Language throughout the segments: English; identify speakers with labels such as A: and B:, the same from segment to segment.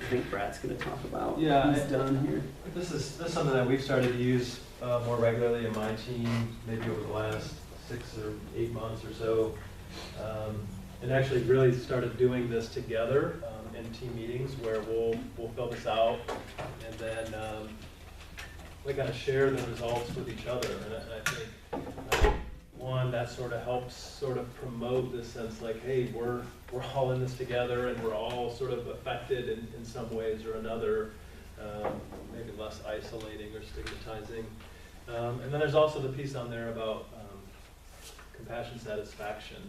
A: I think Brad's going to talk about.
B: Yeah,
A: He's done here.
B: This is something that we've started to use more regularly in my team, maybe over the last 6 or 8 months or so. And actually really started doing this together in team meetings where we'll fill this out and then we kind of share the results with each other. And I think one, that sort of helps sort of promote this sense like, hey, we're all in this together and we're all sort of affected in some ways or another, maybe less isolating or stigmatizing. And then there's also the piece on there about compassion satisfaction,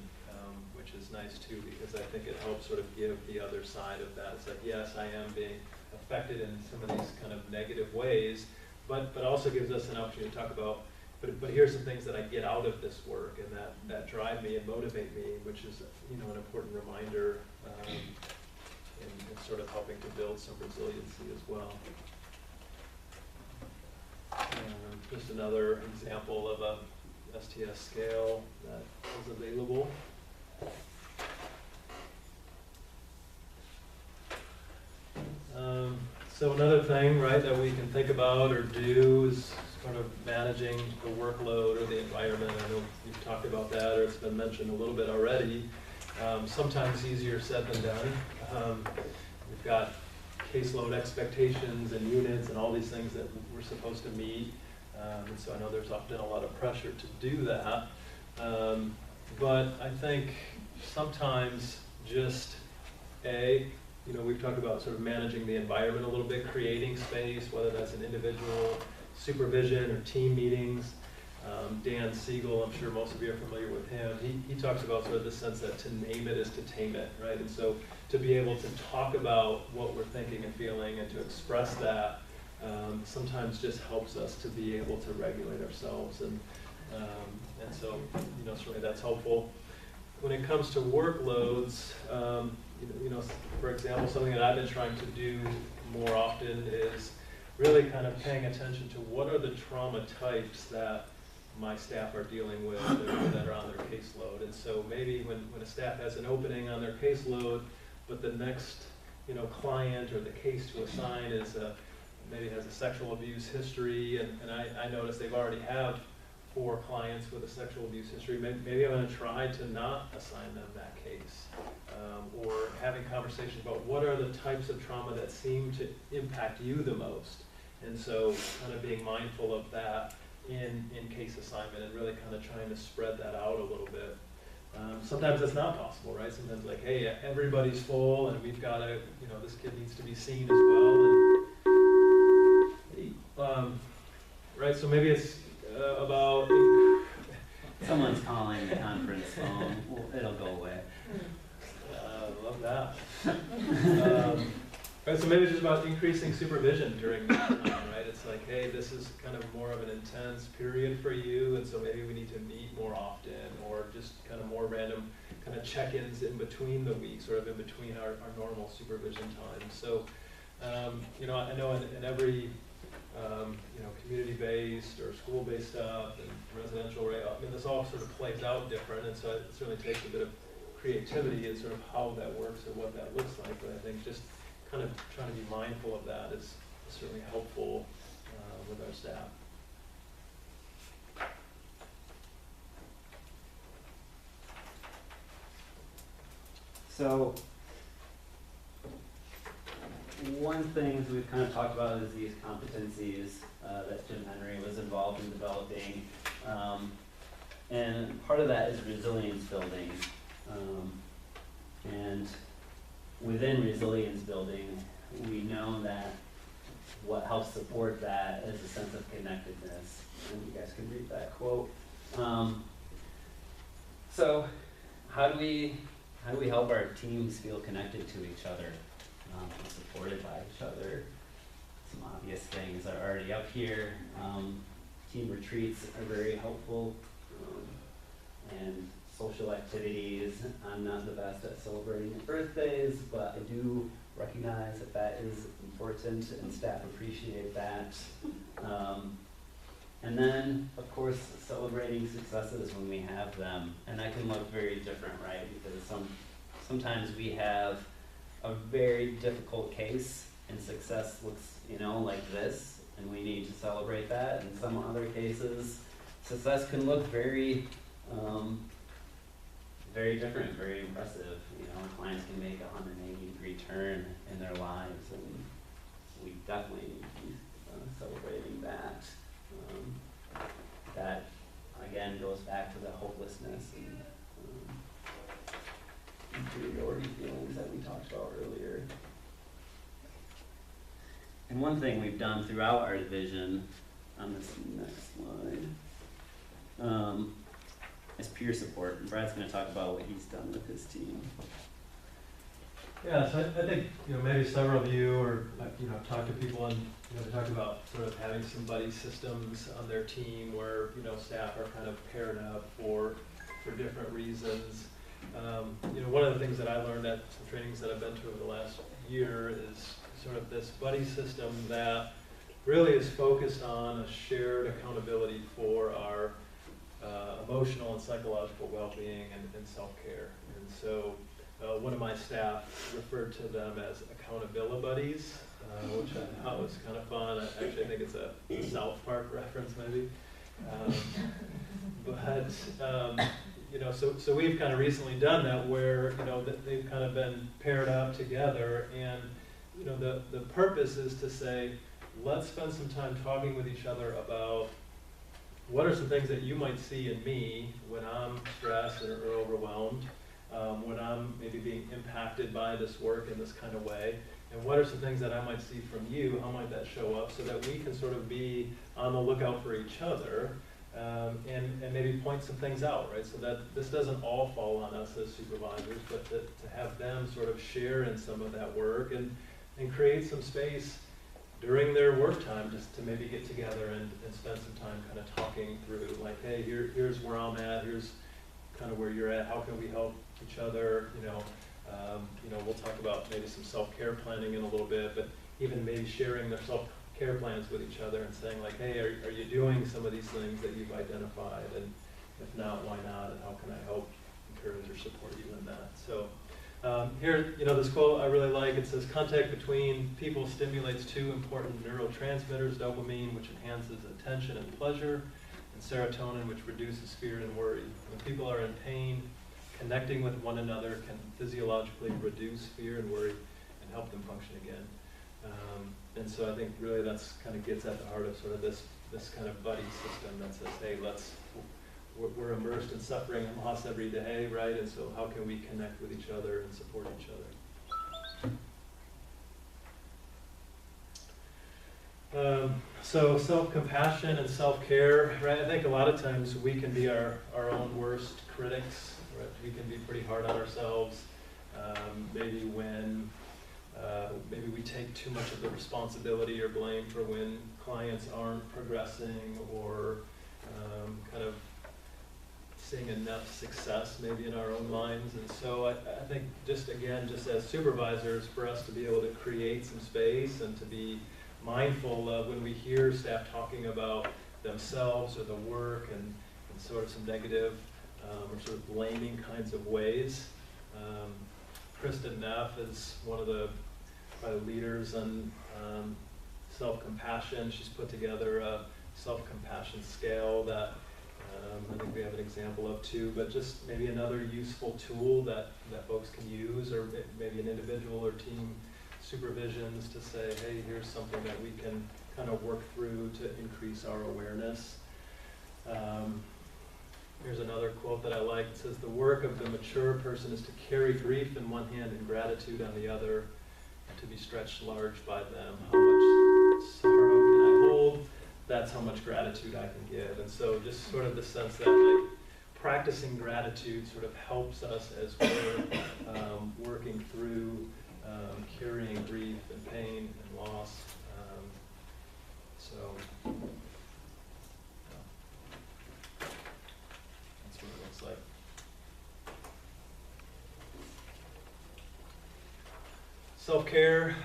B: which is nice too, because I think it helps sort of give the other side of that. It's like, yes, I am being affected in some of these kind of negative ways, but also gives us an opportunity to talk about, but here's the things that I get out of this work and that drive me and motivate me, which is, you know, an important reminder in sort of helping to build some resiliency as well. Just another example of a STS scale that is available. So another thing, right, that we can think about or do is sort of managing the workload or the environment. I know you've talked about that, or it's been mentioned a little bit already. Sometimes easier said than done. We've got caseload expectations and units and all these things that we're supposed to meet. And so I know there's often a lot of pressure to do that. But I think sometimes just you know, we've talked about sort of managing the environment a little bit, creating space, whether that's an individual supervision or team meetings. Dan Siegel, I'm sure most of you are familiar with him. He talks about sort of the sense that to name it is to tame it, right? And so to be able to talk about what we're thinking and feeling and to express that sometimes just helps us to be able to regulate ourselves. And so, you know, certainly that's helpful. When it comes to workloads, you know, for example, something that I've been trying to do more often is really kind of paying attention to what are the trauma types that my staff are dealing with that are on their caseload. And so maybe when a staff has an opening on their caseload, but the next, you know, client or the case to assign is maybe has a sexual abuse history, and I notice they've already have 4 clients with a sexual abuse history. Maybe I'm going to try to not assign them that case, or having conversations about what are the types of trauma that seem to impact you the most, and so kind of being mindful of that in case assignment and really kind of trying to spread that out a little bit. Sometimes that's not possible, right? Sometimes like, hey, everybody's full and we've got to, you know, this kid needs to be seen as well. And, right, so maybe it's about...
A: Someone's calling the conference phone. Well, it'll go away.
B: Love that. Right, so maybe it's just about increasing supervision during that time, right? It's like, hey, this is kind of more of an intense period for you, and so maybe we need to meet more often, or just kind of more random kind of check-ins in between the weeks, sort of in between our normal supervision times. So, you know, I know in every, you know, community-based or school-based stuff and residential, right? I mean, this all sort of plays out different, and so it certainly takes a bit of creativity in sort of how that works or what that looks like, but I think just kind of trying to be mindful of that is certainly helpful with our staff.
A: So one thing we've kind of talked about is these competencies that Jim Henry was involved in developing. And part of that is resilience building. And within resilience building, we know that what helps support that is a sense of connectedness. And you guys can read that quote. So how do we help our teams feel connected to each other, and supported by each other? Some obvious things are already up here. Team retreats are very helpful, and social activities. I'm not the best at celebrating birthdays, but I do recognize that that is important, and staff appreciate that. And then, of course, celebrating successes when we have them, and that can look very different, right? Because sometimes we have a very difficult case and success looks, you know, like this, and we need to celebrate that. In some other cases, success can look very, very different, very impressive. You know, clients can make a 180-degree turn in their lives, and we definitely need to be celebrating that. That again goes back to the hopelessness and inferiority feelings that we talked about earlier. And one thing we've done throughout our division on this next slide is peer support. And Brad's going to talk about what he's done with his team.
B: Yeah, so I think, you know, maybe several of you or, you know, talk to people and, you know, they talk about sort of having some buddy systems on their team where, you know, staff are kind of paired up for different reasons. You know, one of the things that I learned at some trainings that I've been to over the last year is sort of this buddy system that really is focused on a shared accountability for our emotional and psychological well-being and self-care. And so one of my staff referred to them as accountability buddies, which I thought was kind of fun. I think it's a South Park reference maybe. You know, so we've kind of recently done that where, you know, they've kind of been paired up together, and, you know, the purpose is to say, let's spend some time talking with each other about what are some things that you might see in me when I'm stressed or overwhelmed, when I'm maybe being impacted by this work in this kind of way, and what are some things that I might see from you, how might that show up, so that we can sort of be on the lookout for each other, and maybe point some things out, right? So that this doesn't all fall on us as supervisors, but to have them sort of share in some of that work and create some space during their work time just to maybe get together and spend some time kind of talking through, like, hey, here's where I'm at, here's kind of where you're at, how can we help each other, you know, we'll talk about maybe some self-care planning in a little bit, but even maybe sharing their self-care plans with each other and saying, like, hey, are you doing some of these things that you've identified, and if not, why not, and how can I help encourage or support you in that? So here, you know, this quote I really like. It says, contact between people stimulates two important neurotransmitters, dopamine, which enhances attention and pleasure, and serotonin, which reduces fear and worry. When people are in pain, connecting with one another can physiologically reduce fear and worry and help them function again. And so I think really that's kind of gets at the heart of sort of this kind of buddy system that says, hey, we're immersed in suffering and loss every day, right? And so how can we connect with each other and support each other? So self-compassion and self-care, right? I think a lot of times we can be our own worst critics, right? We can be pretty hard on ourselves. Maybe when maybe we take too much of the responsibility or blame for when clients aren't progressing or kind of seeing enough success maybe in our own minds. And so I think just as supervisors, for us to be able to create some space and to be mindful of when we hear staff talking about themselves or the work and sort of some negative or sort of blaming kinds of ways. Kristen Neff is one of the leaders on self-compassion. She's put together a self-compassion scale that I think we have an example of too, but just maybe another useful tool that folks can use, or maybe an individual or team supervisions to say, hey, here's something that we can kind of work through to increase our awareness. Here's another quote that I like. It says, the work of the mature person is to carry grief in one hand and gratitude on the other, and to be stretched large by them. How much sorrow can I hold? That's how much gratitude I can give. And so just sort of the sense that like practicing gratitude sort of helps us as we're working through carrying grief and pain and loss. That's what it looks like. Self-care,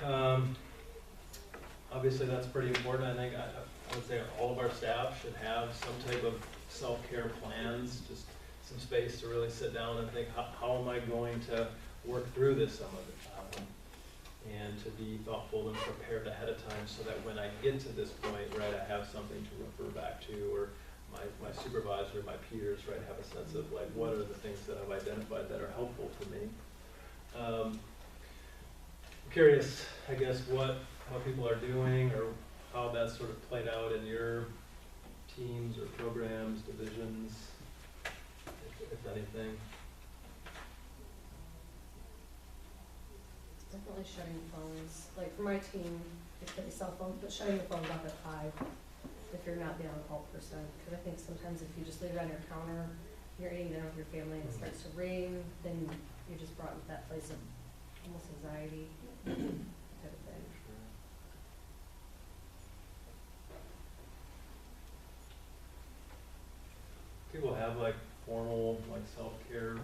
B: obviously that's pretty important. I think I would say all of our staff should have some type of self-care plans, just some space to really sit down and think, how am I going to work through this some of the time? to be thoughtful and prepared ahead of time so that when I get to this point, right, I have something to refer back to, or my supervisor, my peers, right, have a sense of like, what are the things that I've identified that are helpful for me. Curious, I guess, what people are doing or how that's sort of played out in your teams or programs, divisions, if anything.
C: Definitely shutting phones, like for my team, it's pretty cell phones, but shutting the phones off at 5 if you're not the on-call person. Because I think sometimes if you just leave it on your counter, you're eating dinner with your family and it starts to ring, then you're just brought into that place of almost anxiety type of thing.
B: People have like formal like self-care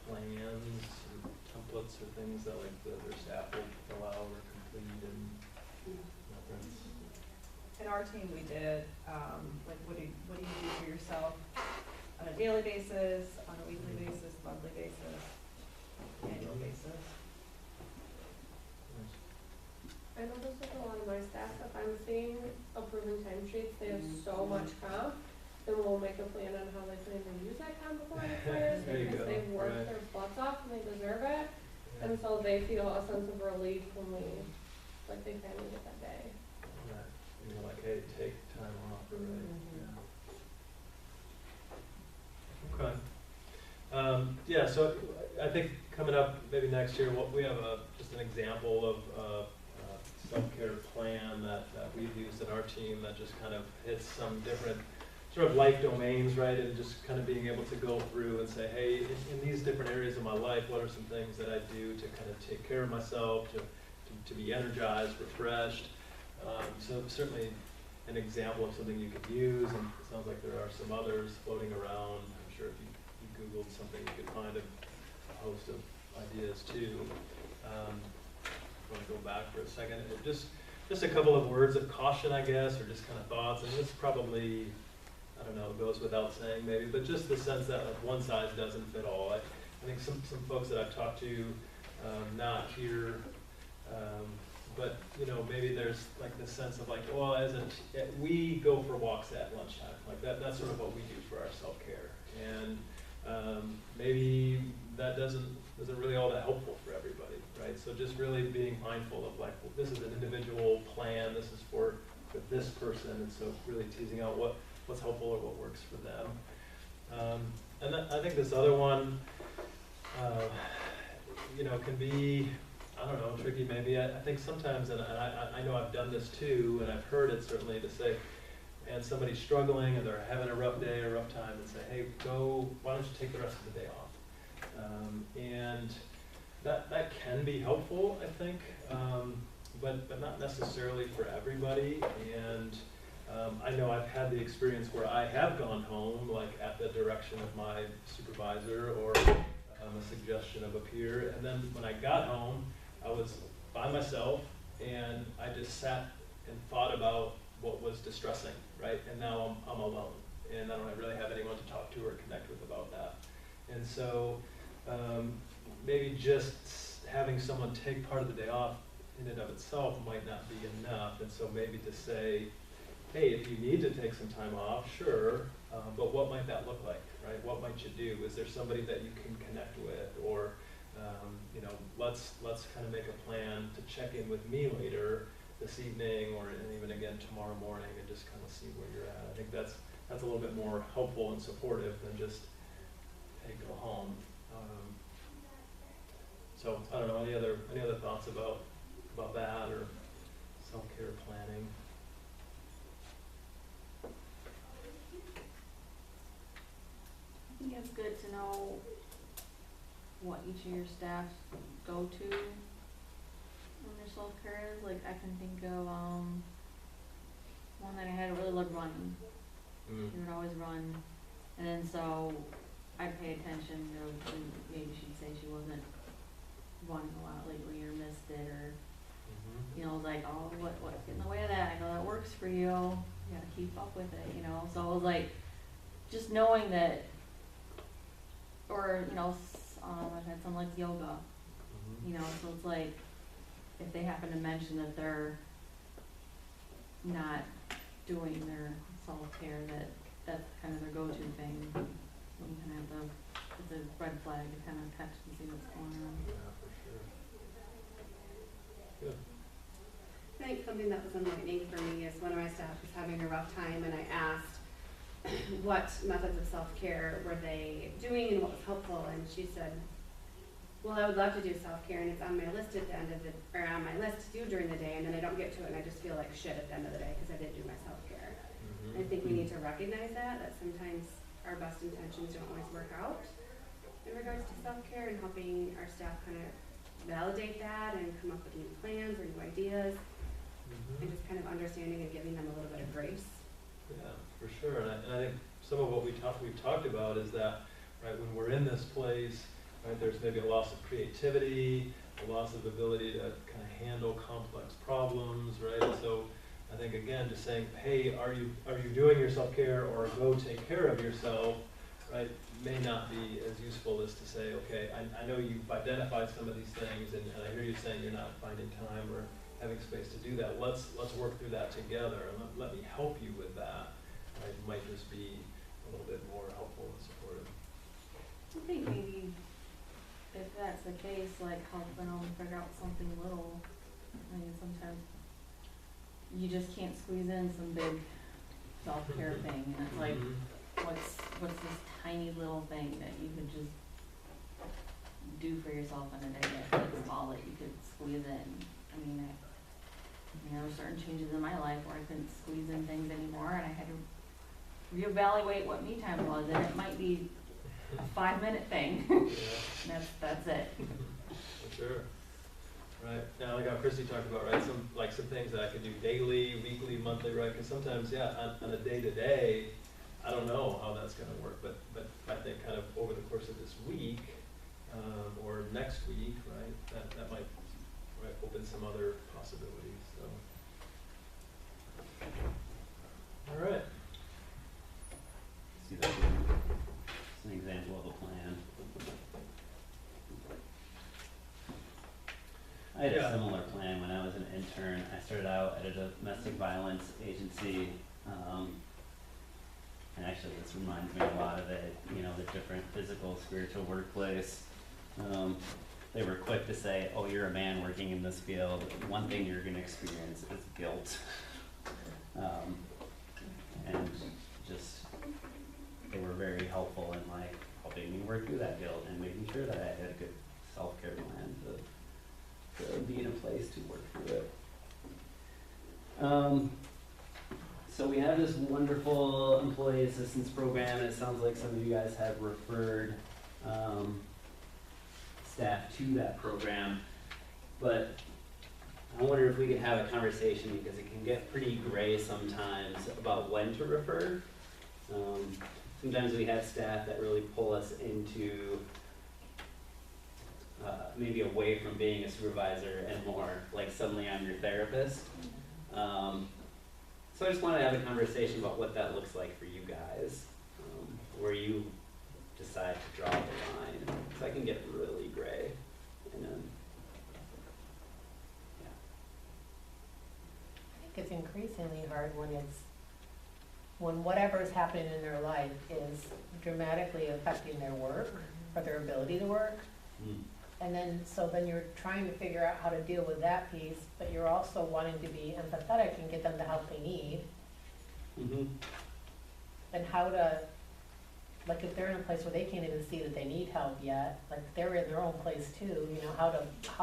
B: plans or templates or things that like their staff will fill out or complete and reference.
D: In our team, we did, like, what do you do for yourself on a daily basis, on a weekly basis, monthly basis, annual basis?
E: I noticed with a lot of my staff, if I'm seeing approving timesheets, they have so much comp, then we'll make a plan on how they plan to use that comp before it expires,
B: There you
E: because
B: go,
E: they've worked
B: right.
E: their butts off and they deserve it.
B: Yeah.
E: And so they feel a sense of relief when we, like, they finally get that day.
B: Right. And you're like, hey, take time off, right?
C: Mhm.
B: Yeah. Okay. Yeah, so I think coming up maybe next year, we have just an example of self-care plan that we've used in our team that just kind of hits some different sort of life domains, right? And just kind of being able to go through and say, hey, in these different areas of my life, what are some things that I do to kind of take care of myself, to be energized, refreshed? So certainly an example of something you could use, and it sounds like there are some others floating around. I'm sure if you Googled something, you could find a host of ideas too. I want to go back for a second. Just a couple of words of caution, I guess, or just kind of thoughts. And this probably, I don't know, goes without saying maybe, but just the sense that like one size doesn't fit all. I think some folks that I've talked to, not here, but you know, maybe there's like this sense of like, well, we go for walks at lunchtime, like that's sort of what we do for our self-care, and maybe that isn't really all that helpful for everybody, right? So just really being mindful of like, well, this is an individual plan, this is for this person, and so really teasing out what's helpful or what works for them. And I think this other one, you know, can be, I don't know, tricky maybe. I think sometimes, and I know I've done this too, and I've heard it certainly, to say, and somebody's struggling and they're having a rough day or rough time, and say, hey, why don't you take the rest of the day off? And that can be helpful, I think, but not necessarily for everybody. And I know I've had the experience where I have gone home, like at the direction of my supervisor or a suggestion of a peer, and then when I got home, I was by myself, and I just sat and thought about what was distressing, right? And now I'm alone, and I don't really have anyone to talk to or connect with about that. And so maybe just having someone take part of the day off in and of itself might not be enough. And so maybe to say, hey, if you need to take some time off, sure, but what might that look like, right? What might you do? Is there somebody that you can connect with? Or, you know, let's kind of make a plan to check in with me later this evening, or and even again tomorrow morning, and just kind of see where you're at. I think that's a little bit more helpful and supportive than just, hey, go home. So I don't know, any other thoughts about that or self-care planning?
F: I think it's good to know what each of your staff go to when their self-care is. Like, I can think of one that I had really loved running. She would always run, and then so I'd pay attention to when maybe she'd say she wasn't running a lot lately or missed it, or you know, like, oh, what's getting in the way of that? I know that works for you. You gotta keep up with it, you know. So it was like just knowing that. Or, you know, I've had some like yoga, you know, so it's like if they happen to mention that they're not doing their self-care, that's kind of their go-to thing. You kind of have to, it's a red flag to kind of catch and see what's going on.
B: Yeah, for sure. Good.
G: I think something that was enlightening for me is one of my staff was having a rough time, and I asked what methods of self-care were they doing and what was helpful, and she said, well, I would love to do self-care, and it's on my list at the end of the, or on my list to do during the day, and then I don't get to it, and I just feel like shit at the end of the day because I didn't do my self-care. I think we need to recognize that sometimes our best intentions don't always work out in regards to self-care, and helping our staff kind of validate that and come up with new plans or new ideas, and just kind of understanding and giving them a little bit of grace.
B: Yeah, for sure, and I think some of what we've talked about is that, right, when we're in this place, right, there's maybe a loss of creativity, a loss of ability to kind of handle complex problems, right? And so I think, again, just saying, hey, are you doing your self-care, or go take care of yourself, right, may not be as useful as to say, okay, I know you've identified some of these things, and I hear you saying you're not finding time or having space to do that. Let's work through that together, and let me help you with that. Right? It might just be a little bit more helpful and supportive.
F: I think maybe if that's the case, like helping them figure out something little. I mean, sometimes you just can't squeeze in some big self-care thing, and it's like, what's this tiny little thing that you could just do for yourself in a day that's like small that you could squeeze in? I mean, there were certain changes in my life where I couldn't squeeze in things anymore, and I had to reevaluate what me time was, and it might be a 5-minute thing.
B: Yeah.
F: That's it.
B: For sure. Right. Now, like how Christy talked about, right, some things that I could do daily, weekly, monthly, right? Because sometimes, yeah, on a day-to-day, I don't know how that's going to work, but I think kind of over the course of this week, or next week, right, that might, right, open some other possibilities. So, all right.
A: See, that's an example of a plan. I had a similar plan when I was an intern. I started out at a domestic violence agency, and actually this reminds me a lot of it, you know, the different physical, spiritual workplace. They were quick to say, oh, you're a man working in this field. One thing you're going to experience is guilt. And just, they were very helpful in like helping me work through that guilt and making sure that I had a good self-care plan to be in a place to work through it. So we have this wonderful employee assistance program, and it sounds like some of you guys have referred staff to that program, but I wonder if we could have a conversation, because it can get pretty gray sometimes about when to refer. Sometimes we have staff that really pull us into maybe away from being a supervisor and more like suddenly I'm your therapist. So I just want to have a conversation about what that looks like for you guys, where you decide to draw the line. So I can get really gray. And yeah.
H: I think it's increasingly hard when whatever is happening in their life is dramatically affecting their work or their ability to work. And then, so then you're trying to figure out how to deal with that piece, but you're also wanting to be empathetic and get them the help they need. And how to, like if they're in a place where they can't even see that they need help yet, like they're in their own place too, you know, how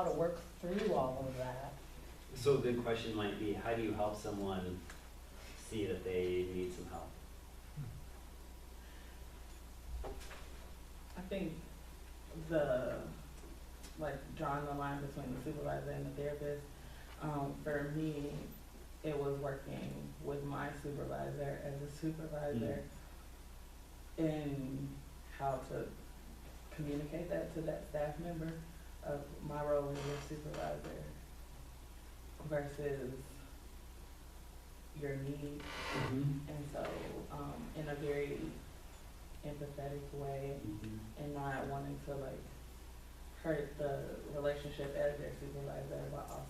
H: to work through all of that.
A: So a good question might be, how do you help someone see that they need some help?
I: I think drawing the line between the supervisor and the therapist, for me, it was working with my supervisor as a supervisor in how to communicate that to that staff member of my role as your supervisor versus your need. And so, in a very empathetic way, and not wanting to like hurt the relationship as their supervisor, but also